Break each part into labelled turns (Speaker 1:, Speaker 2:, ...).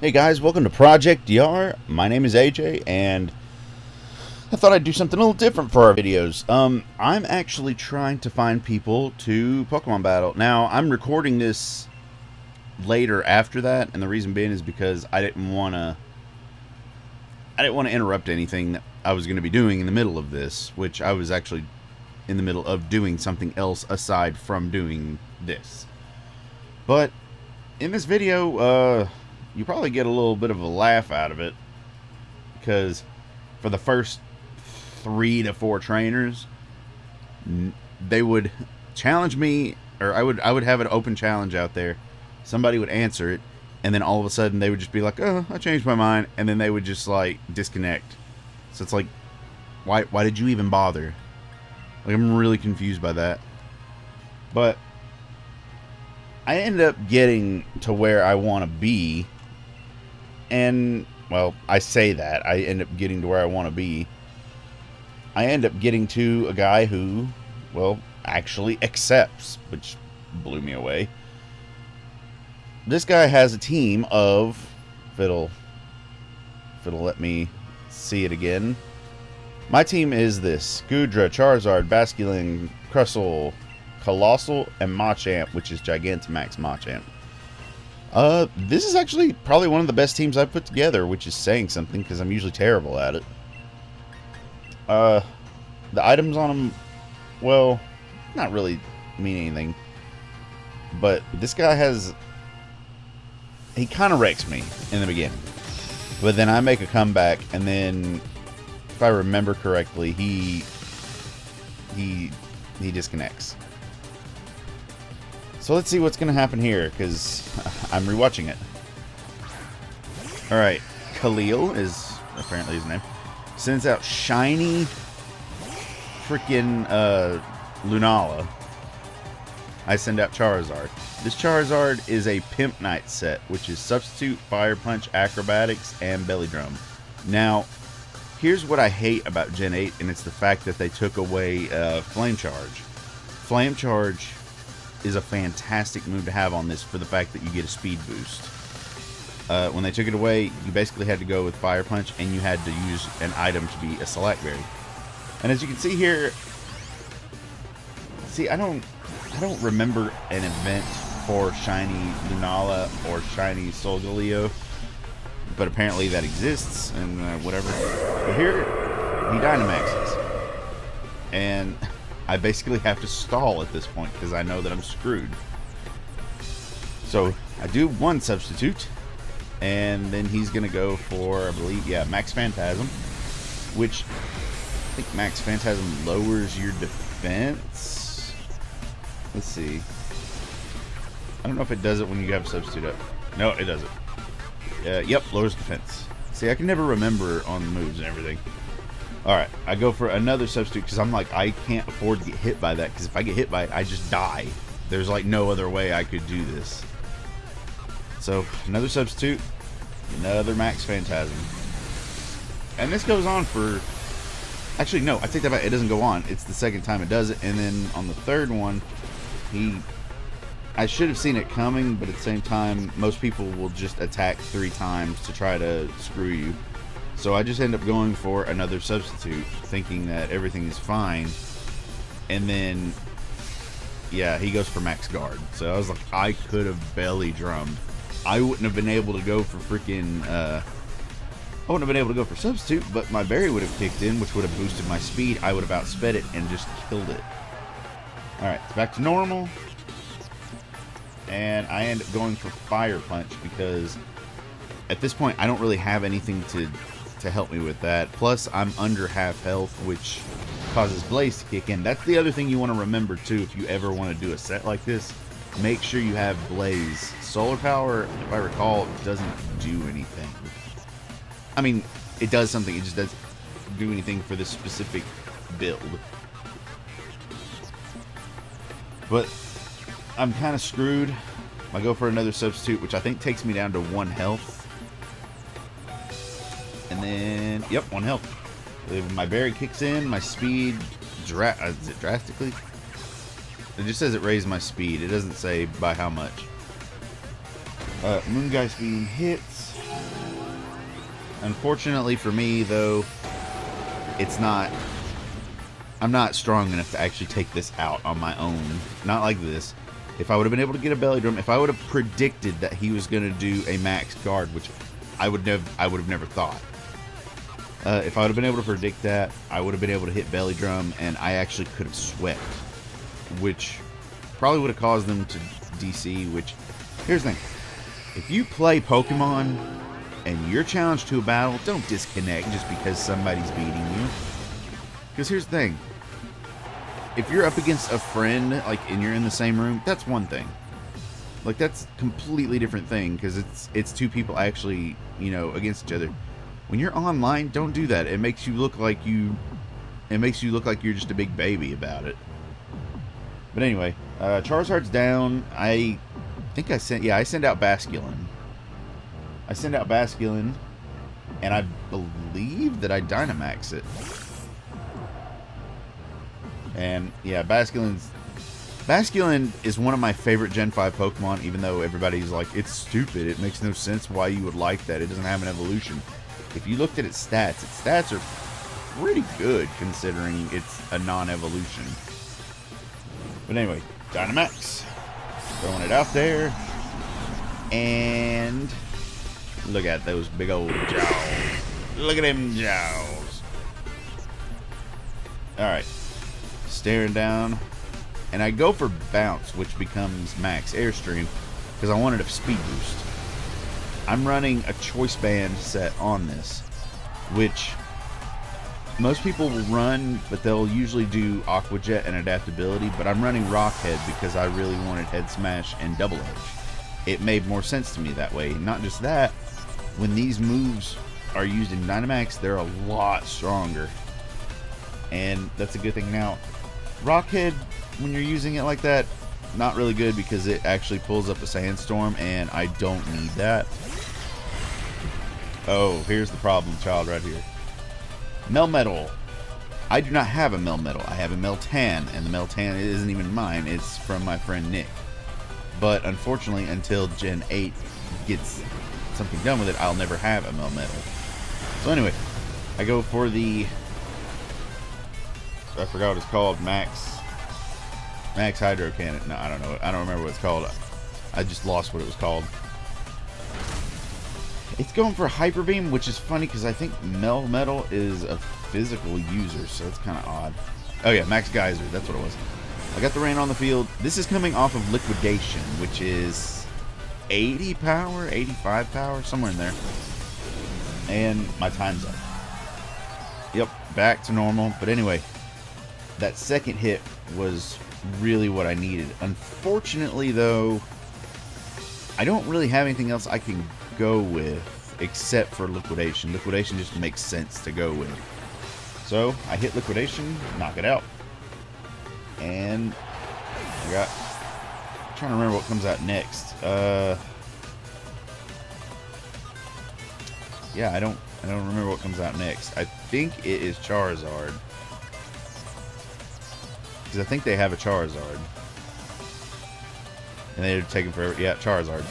Speaker 1: Hey guys, welcome to Project YARE. My name is AJ, and I thought I'd do something a little different for our videos. I'm actually trying to find people to Pokemon battle. Now, I'm recording this later after that, and the reason being is because I didn't want to interrupt anything that I was going to be doing in the middle of this, which I was actually in the middle of doing something else aside from doing this. But in this video, you probably get a little bit of a laugh out of it, because for the first 3 to 4 trainers, they would challenge me, or I would have an open challenge out there. Somebody would answer it, and then all of a sudden they would just be like, "Oh, I changed my mind," and then they would just like disconnect. So it's like, why did you even bother? Like, I'm really confused by that. But I end up getting to where I want to be. And, well, I say that. I end up getting to where I want to be. I end up getting to a guy who, well, actually accepts, which blew me away. This guy has a team of, if it'll let me see it again. My team is this: Goodra, Charizard, Basculin, Crustle, Colossal, and Machamp, which is Gigantamax Machamp. This is actually probably one of the best teams I've put together, which is saying something because I'm usually terrible at it. The items on them, well, not really mean anything. But this guy he kind of wrecks me in the beginning. But then I make a comeback, and then, if I remember correctly, he disconnects. So let's see what's going to happen here, because I'm rewatching it. Alright, Khalil is apparently his name. Sends out shiny freaking Lunala. I send out Charizard. This Charizard is a Pimp Knight set, which is Substitute, Fire Punch, Acrobatics, and Belly Drum. Now, here's what I hate about Gen 8, and it's the fact that they took away Flame Charge. Flame Charge is a fantastic move to have on this for the fact that you get a speed boost. When they took it away, you basically had to go with Fire Punch, and you had to use an item to be a Select Berry. And as you can see here, I don't remember an event for shiny Lunala or shiny Solgaleo, but apparently that exists, and whatever. But here, he Dynamaxes, and I basically have to stall at this point because I know that I'm screwed. So I do one substitute, and then he's gonna go for, I believe, yeah, Max Phantasm, which I think Max Phantasm lowers your defense. Let's see. I don't know if it does it when you have a substitute up. No, it doesn't. Yep, lowers defense. See, I can never remember on the moves and everything. Alright, I go for another substitute because I'm like, I can't afford to get hit by that, because if I get hit by it, I just die. There's like no other way I could do this. So, another substitute, another Max Phantasm. And this goes on for... Actually, no, I take that back. It doesn't go on. It's the second time it does it, and then on the third one, I should have seen it coming, but at the same time, most people will just attack 3 times to try to screw you. So I just end up going for another substitute, thinking that everything is fine. And then, yeah, he goes for Max Guard. So I was like, I could have belly drummed. I wouldn't have been able to go for freaking, I wouldn't have been able to go for substitute, but my berry would have kicked in, which would have boosted my speed. I would have outsped it and just killed it. Alright, it's back to normal. And I end up going for Fire Punch because at this point I don't really have anything to help me with that. Plus I'm under half health, which causes Blaze to kick in. That's the other thing you want to remember too if you ever want to do a set like this. Make sure you have Blaze. Solar Power, if I recall, doesn't do anything. I mean, it does something, it just doesn't do anything for this specific build. But I'm kind of screwed. I go for another substitute, which I think takes me down to 1 health. And then, yep, 1 health. My berry kicks in, my speed, is it drastically? It just says it raised my speed. It doesn't say by how much. Moongeist beam hits. Unfortunately for me, though, it's not... I'm not strong enough to actually take this out on my own. Not like this. If I would have been able to get a belly drum, if I would have predicted that he was going to do a max guard, which I would have never thought. If I would have been able to predict that, I would have been able to hit belly drum, and I actually could have swept, which probably would have caused them to DC. Which, here's the thing: if you play Pokemon and you're challenged to a battle, don't disconnect just because somebody's beating you. Because here's the thing: if you're up against a friend, like, and you're in the same room, that's one thing. Like, that's a completely different thing, because it's two people actually, you know, against each other. When you're online, don't do that. It makes you look like you're just a big baby about it. But anyway, Charizard's down. I think I send out Basculin. I send out Basculin, and I believe that I Dynamax it. And yeah, Basculin is one of my favorite Gen 5 Pokemon, even though everybody's like, it's stupid, it makes no sense why you would like that, it doesn't have an evolution. If you looked at its stats are pretty good considering it's a non-evolution. But anyway, Dynamax, throwing it out there, and look at those big old jaws. Look at them jaws. Alright, staring down, and I go for Bounce, which becomes Max Airstream, because I wanted a speed boost. I'm running a Choice Band set on this, which most people will run, but they'll usually do Aqua Jet and Adaptability, but I'm running Rock Head because I really wanted Head Smash and Double Edge. It made more sense to me that way. Not just that, when these moves are used in Dynamax, they're a lot stronger, and that's a good thing. Now, Rock Head, when you're using it like that, not really good because it actually pulls up a Sandstorm, and I don't need that. Oh, here's the problem child right here. Melmetal. I do not have a Melmetal. I have a Meltan, and the Meltan isn't even mine. It's from my friend Nick. But unfortunately, until Gen 8 gets something done with it, I'll never have a Melmetal. So anyway, I go for the... I forgot what it's called. Max Hydro Cannon. No, I don't know. I don't remember what it's called. I just lost what it was called. It's going for Hyper Beam, which is funny because I think Melmetal is a physical user, so it's kind of odd. Oh yeah, Max Geyser. That's what it was. I got the rain on the field. This is coming off of Liquidation, which is 80 power, 85 power, somewhere in there. And my time's up. Yep, back to normal. But anyway, that second hit was really what I needed. Unfortunately, though, I don't really have anything else I can go with except for Liquidation. Liquidation just makes sense to go with. So I hit Liquidation, knock it out, and I'm trying to remember what comes out next. Yeah, I don't remember what comes out next. I think it is Charizard, because I think they have a Charizard, and they're taking forever. Yeah, Charizard.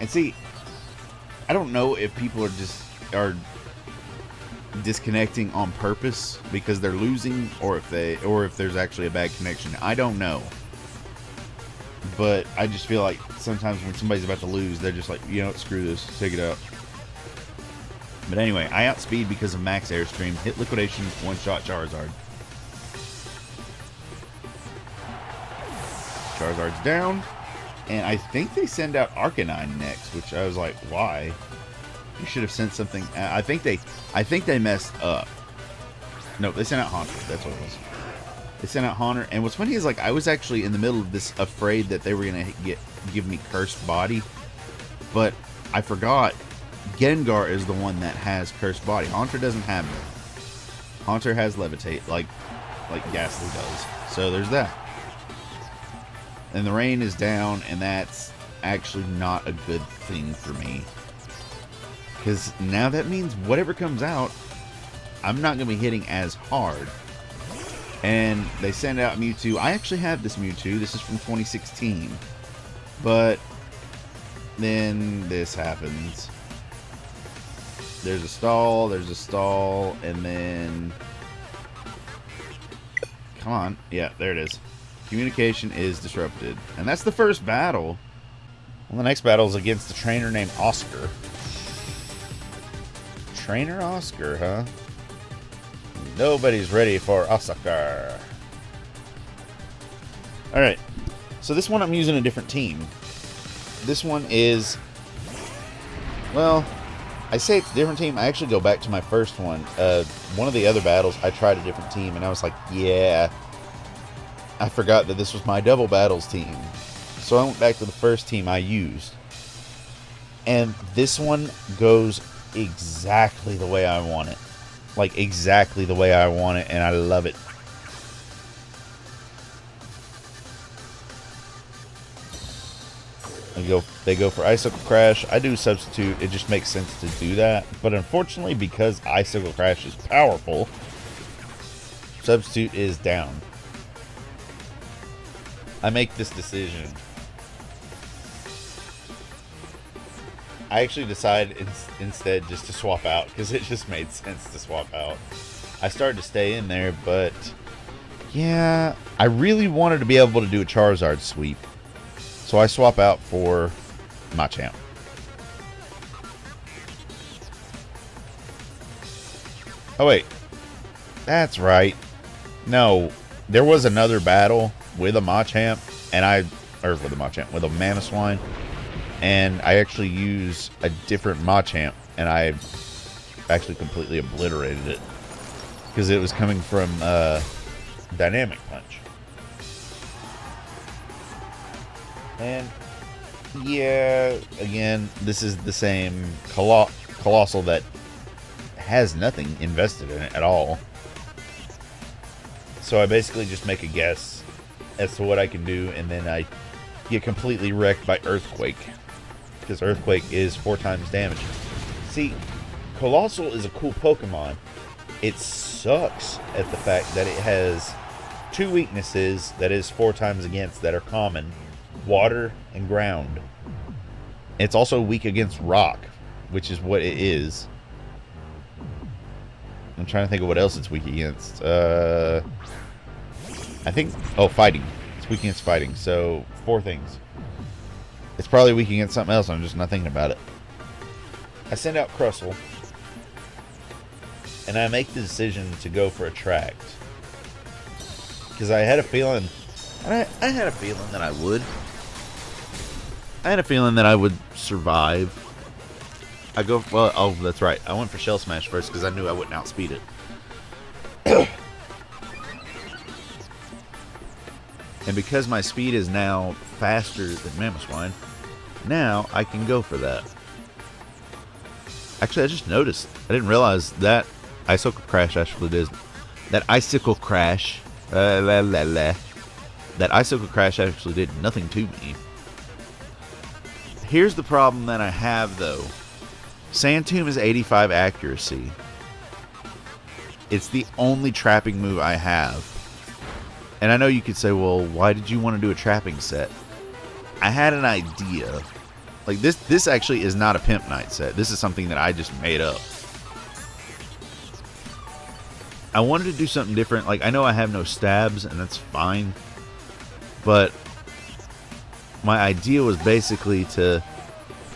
Speaker 1: And see, I don't know if people are disconnecting on purpose because they're losing, or if there's actually a bad connection. I don't know. But I just feel like sometimes when somebody's about to lose, they're just like, you know what, screw this, take it out. But anyway, I outspeed because of Max Airstream, hit Liquidation, one-shot Charizard. Charizard's down. And I think they send out Arcanine next, which I was like, why? You should have sent something. I think they messed up. No, they sent out Haunter. That's what it was. They sent out Haunter. And what's funny is, like, I was actually in the middle of this afraid that they were going to give me Cursed Body. But I forgot Gengar is the one that has Cursed Body. Haunter doesn't have it. Haunter has Levitate, like Ghastly does. So there's that. And the rain is down, and that's actually not a good thing for me. Because now that means whatever comes out, I'm not going to be hitting as hard. And they send out Mewtwo. I actually have this Mewtwo. This is from 2016. But then this happens. there's a stall, and then... Come on. Yeah, there it is. Communication is disrupted. And that's the first battle. Well, the next battle is against a trainer named Oscar. Trainer Oscar, huh? Nobody's ready for Oscar. Alright. So this one I'm using a different team. This one is... Well, I say it's a different team. I actually go back to my first one. One of the other battles, I tried a different team, and I was like, yeah. I forgot that this was my double battles team. So I went back to the first team I used. And this one goes exactly the way I want it. Like, exactly the way I want it, and I love it. They go for Icicle Crash. I do Substitute. It just makes sense to do that. But unfortunately, because Icicle Crash is powerful, Substitute is down. I make this decision. I actually decide instead just to swap out, because it just made sense to swap out. I started to stay in there, but yeah, I really wanted to be able to do a Charizard sweep. So I swap out for Machamp. Oh wait, that's right. No, there was another battle with a Machamp, and with a Mamoswine, and I actually use a different Machamp, and I actually completely obliterated it because it was coming from Dynamic Punch. And yeah, again, this is the same Colossal that has nothing invested in it at all. So I basically just make a guess as to what I can do, and then I get completely wrecked by Earthquake, because Earthquake is 4 times damage. See, Colossal is a cool Pokemon. It sucks at the fact that it has 2 weaknesses that is 4 times against that are common: water and ground. It's also weak against rock, which is what it is. I'm trying to think of what else it's weak against. I think... Oh, fighting. It's weak against fighting. So, 4 things. It's probably weak against something else. I'm just not thinking about it. I send out Crustle, and I make the decision to go for Attract, because I had a feeling... I had a feeling that I would. I had a feeling that I would survive. Well, oh, that's right. I went for Shell Smash first because I knew I wouldn't outspeed it. And because my speed is now faster than Mamoswine, now I can go for that. Actually, I just noticed. I didn't realize that Icicle Crash actually did. That Icicle Crash... That Icicle Crash actually did nothing to me. Here's the problem that I have, though. Sand Tomb is 85 accuracy. It's the only trapping move I have. And I know you could say, well, why did you want to do a trapping set? I had an idea. Like, this actually is not a Pimp Night set. This is something that I just made up. I wanted to do something different. Like, I know I have no stabs, and that's fine. But my idea was basically to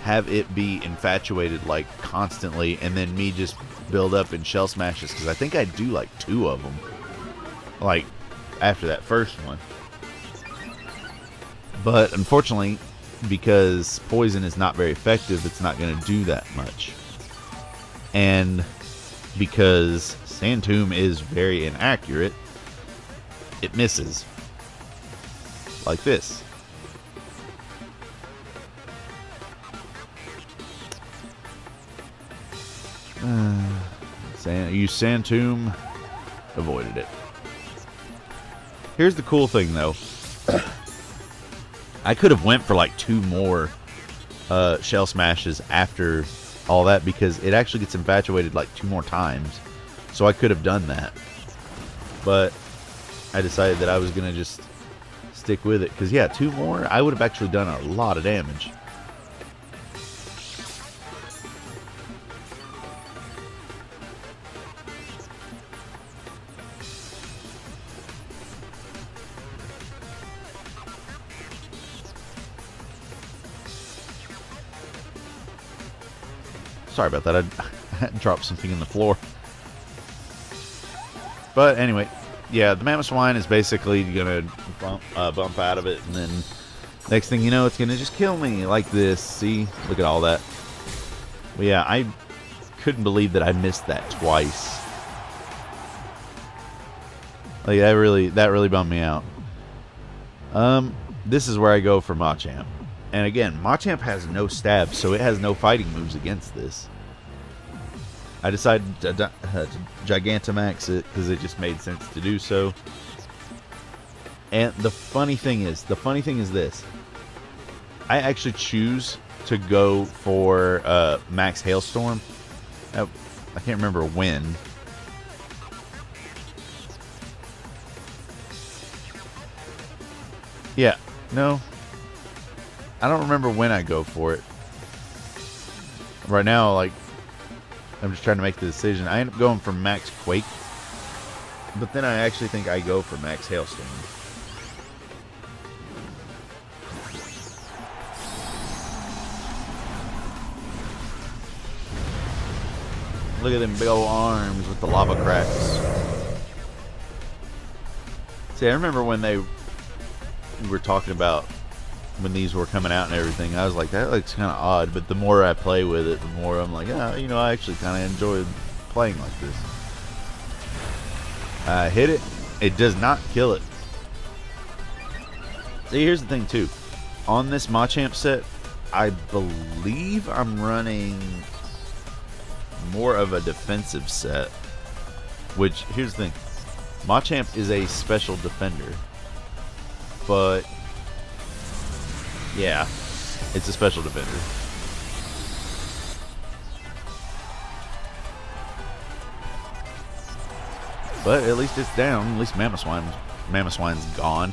Speaker 1: have it be infatuated, like, constantly, and then me just build up in Shell Smashes, because I think I do, like, 2 of them. Like, after that first one. But, unfortunately, because Poison is not very effective, it's not going to do that much. And because Sand Tomb is very inaccurate, it misses. Like this. Use Sand Tomb, avoided it. Here's the cool thing, though. I could have went for like 2 more Shell Smashes after all that, because it actually gets infatuated like 2 more times. So I could have done that. But I decided that I was going to just stick with it. Because, yeah, 2 more, I would have actually done a lot of damage.
Speaker 2: sorry about that. I dropped something in the floor. But anyway, yeah, the mammoth swine is basically gonna bump out of it, and then next thing you know, it's gonna just kill me like this. See, look at all that. But yeah, I couldn't believe that I missed that twice. Like that really bummed me out. This is where I go for Machamp. And again, Machamp has no stab, so it has no fighting moves against this. I decided to Gigantamax it because it just made sense to do so. And the funny thing is this. I actually choose to go for Max Hailstorm. I can't remember when. Yeah, no. I don't remember when I go for it. Right now, like, I'm just trying to make the decision. I end up going for Max Quake. But then I actually think I go for Max Hailstorm. Look at them big old arms with the lava cracks. See, I remember when they were talking about when these were coming out and everything, I was like, that looks kind of odd. But the more I play with it, the more I'm like, yeah, you know, I actually kind of enjoy playing like this. I hit it. It does not kill it. See, here's the thing, too. On this Machamp set, I believe I'm running more of a defensive set. Which, here's the thing. Machamp is a special defender. But yeah, it's a special defender. But at least it's down. At least Mammoth Swine's gone.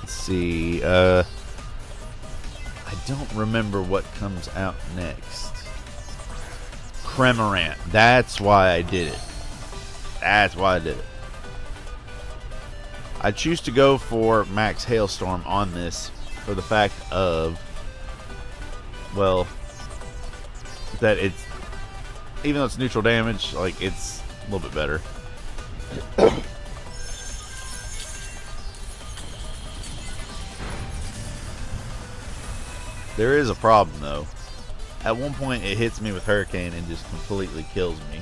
Speaker 2: Let's see. I don't remember what comes out next. Cramorant. That's why I did it. That's why I did it. I choose to go for Max Hailstorm on this for the fact of, well, that it's, even though it's neutral damage, like, it's a little bit better. There is a problem, though. At one point, it hits me with Hurricane and just completely kills me.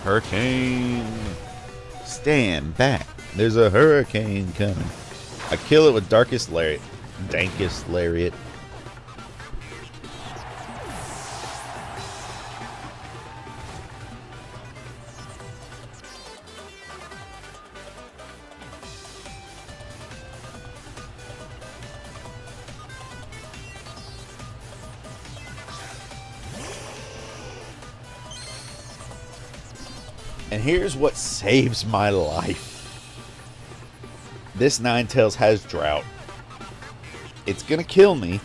Speaker 2: Hurricane. Stand back. There's a hurricane coming. I kill it with Dankest Lariat. And here's what saves my life. This Ninetales has Drought. It's gonna kill me.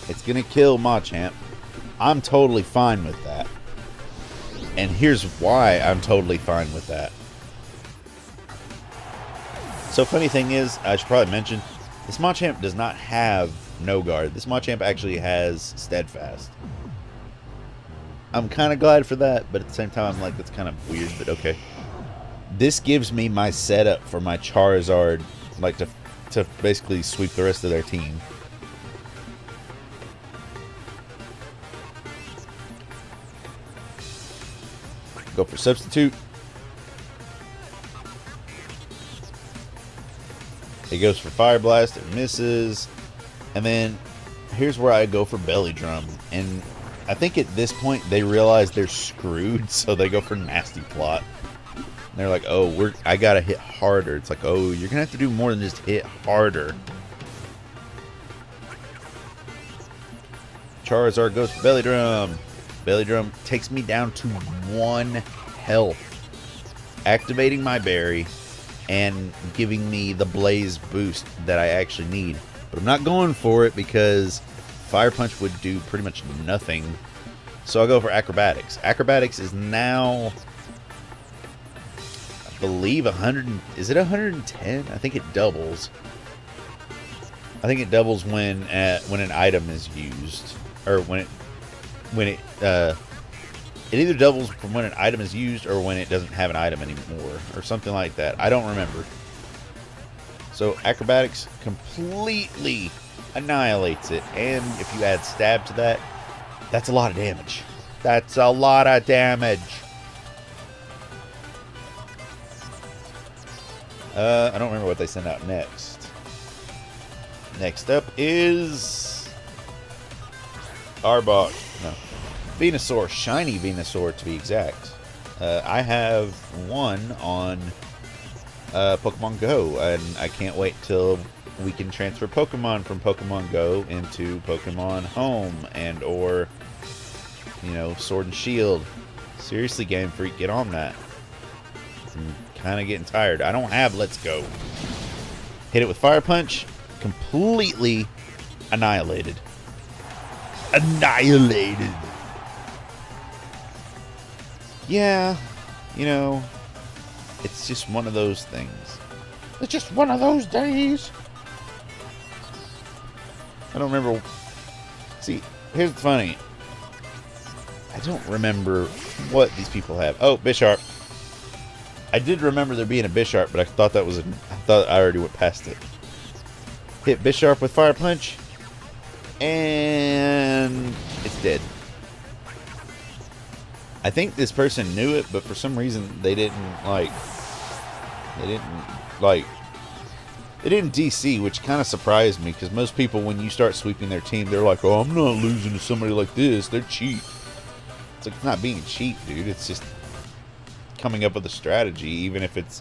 Speaker 2: It's gonna kill Machamp. I'm totally fine with that. And here's why I'm totally fine with that. So funny thing is, I should probably mention, this Machamp does not have No Guard. This Machamp actually has Steadfast. I'm kind of glad for that, but at the same time, I'm like, that's kind of weird, but okay. This gives me my setup for my Charizard, like, to basically sweep the rest of their team. Go for Substitute. It goes for Fire Blast, it misses. And then, here's where I go for Belly Drum. And I think at this point they realize they're screwed, so they go for Nasty Plot. And they're like, oh, I gotta hit harder. It's like, oh, you're gonna have to do more than just hit harder. Charizard goes for Belly Drum. Belly Drum takes me down to 1 health. Activating my berry. and giving me the blaze boost that I actually need. But I'm not going for it because Fire Punch would do pretty much nothing. So I'll go for Acrobatics. Acrobatics is now, I believe, 100. Is it 110? I think it doubles. I think it doubles when an item is used, or it either doubles from when an item is used or when it doesn't have an item anymore, or something like that. I don't remember. So Acrobatics completely annihilates it, and if you add Stab to that, that's a lot of damage. That's a lot of damage. I don't remember what they send out next. Next up is Arbok. No. Venusaur. Shiny Venusaur, to be exact. I have one on Pokemon Go, and I can't wait till we can transfer Pokemon from Pokemon Go into Pokemon Home and or, you know, Sword and Shield. Seriously, Game Freak, get on that. I'm kind of getting tired. I don't have Let's Go. Hit it with Fire Punch. Completely annihilated. Annihilated. Yeah, you know, it's just one of those things. It's just one of those days. I don't remember. See, here's the funny. I don't remember what these people have. Oh, Bisharp. I did remember there being a Bisharp, but I thought that was I thought I already went past it. Hit Bisharp with Fire Punch, and it's dead. I think this person knew it, but for some reason they didn't DC, which kind of surprised me, because most people, when you start sweeping their team, they're like, oh, I'm not losing to somebody like this. They're cheap. It's like, it's not being cheap, dude. It's just coming up with a strategy, even if it's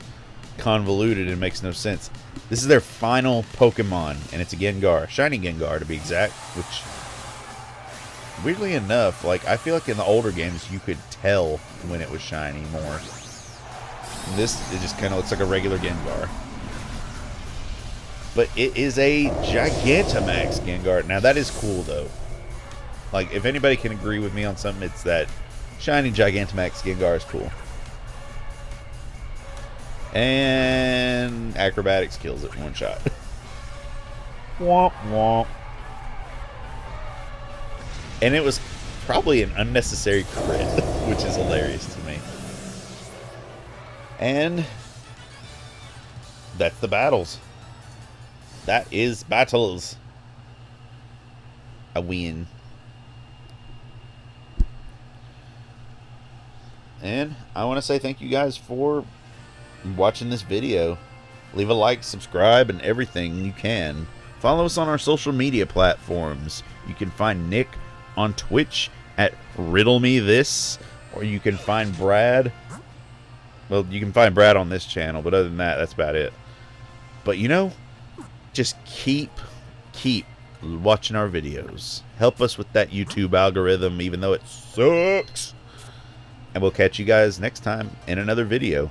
Speaker 2: convoluted and makes no sense. This is their final Pokemon, and it's a Gengar. Shiny Gengar, to be exact, which, weirdly enough, like, I feel like in the older games, you could tell when it was shiny more. And this, it just kind of looks like a regular Gengar. But it is a Gigantamax Gengar. Now, that is cool, though. Like, if anybody can agree with me on something, it's that shiny Gigantamax Gengar is cool. And Acrobatics kills it in one shot. Womp womp. And it was probably an unnecessary crit, which is hilarious to me. And that's the battles. That is battles. A win. And I want to say thank you guys for watching this video. Leave a like, subscribe, and everything you can. Follow us on our social media platforms. You can find Nick on Twitch at Riddle Me This, or you can find Brad. Well, you can find Brad on this channel, but other than that, that's about it. But you know, just keep watching our videos. Help us with that YouTube algorithm, even though it sucks. And we'll catch you guys next time in another video.